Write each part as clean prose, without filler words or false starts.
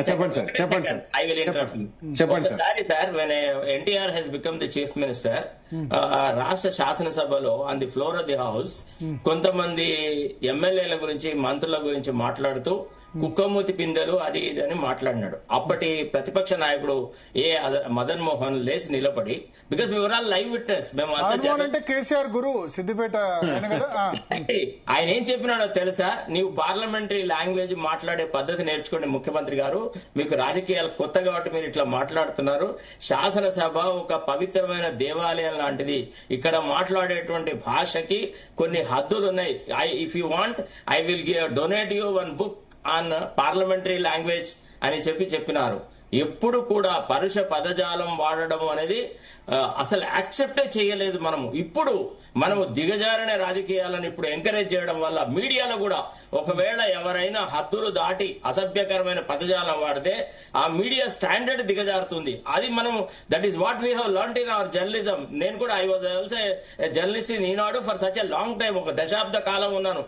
చెప్పండి సార్, చెప్పండి sir. I will interrupt you. చెప్పండి సార్. ఒకసారి sir, when NTR has become the chief minister, రాష్ట్ర శాసనసభలో on the floor of the house కొంతమంది ఎమ్మెల్యేల గురించి, మంత్రుల గురించి మాట్లాడుతూ కుక్కమూతి పిందెలు అది ఇది అని మాట్లాడినాడు. అప్పటి ప్రతిపక్ష నాయకుడు మదన్ మోహన్ లేచి నిలబడి, because we were all live witness, మేము అంటే కేసీఆర్ గురు సిద్దిపేట ఆయన ఏం చెప్పినాడో తెలుసా? నీవు పార్లమెంటరీ లాంగ్వేజ్ మాట్లాడే పద్ధతి నేర్చుకోండి ముఖ్యమంత్రి గారు, మీకు రాజకీయాలు కొత్త కాబట్టి మీరు ఇట్లా మాట్లాడుతున్నారు. శాసనసభ ఒక పవిత్రమైన దేవాలయం లాంటిది. ఇక్కడ మాట్లాడేటువంటి భాషకి కొన్ని హద్దులు ఉన్నాయి. If you want I will donate you one book on parliamentary language అని చెప్పినారు. ఎప్పుడు కూడా పరుష పదజాలం వాడడం అనేది అసలు యాక్సెప్టే చేయలేదు మనము. ఇప్పుడు మనము దిగజారిన రాజకీయాలను ఇప్పుడు ఎంకరేజ్ చేయడం వల్ల మీడియాలో కూడా ఒకవేళ ఎవరైనా హద్దులు దాటి అసభ్యకరమైన పదజాలం వాడితే ఆ మీడియా స్టాండర్డ్ దిగజారుతుంది. అది మనము, that is what we have learned in our journalism. నేను కూడా I was also journalist in Eenadu for such a long time. ఒక దశాబ్ద కాలం ఉన్నాను.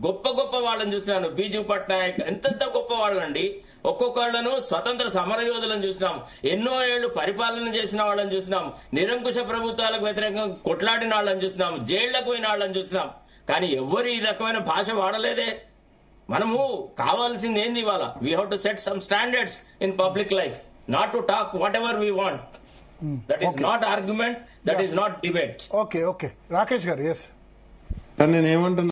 గొప్ప గొప్ప వాళ్ళని చూసినాను. బీజు పట్నాయక్ ఎంతెంత గొప్ప వాళ్ళండి. ఒక్కొక్కళ్ళను స్వతంత్ర సమరయోధులను చూసినాం, ఎన్నో ఏళ్లు పరిపాలన చేసిన వాళ్ళని చూసినాం, నిరంకుశ ప్రభుత్వాలకు వ్యతిరేకంగా కొట్లాడిన వాళ్ళని చూసినాం, జైళ్లకు పోయిన వాళ్ళని చూసినాం. కానీ ఎవ్వరు ఈ రకమైన భాష వాడలేదే. మనము కావాల్సింది ఏంది ఇవాళ? We have to set some standards in public life, not to talk whatever we want. That is not argument, that is not debate. Okay okay Rakesh గారు. ఎస్ సార్, నేను ఏమంటున్నా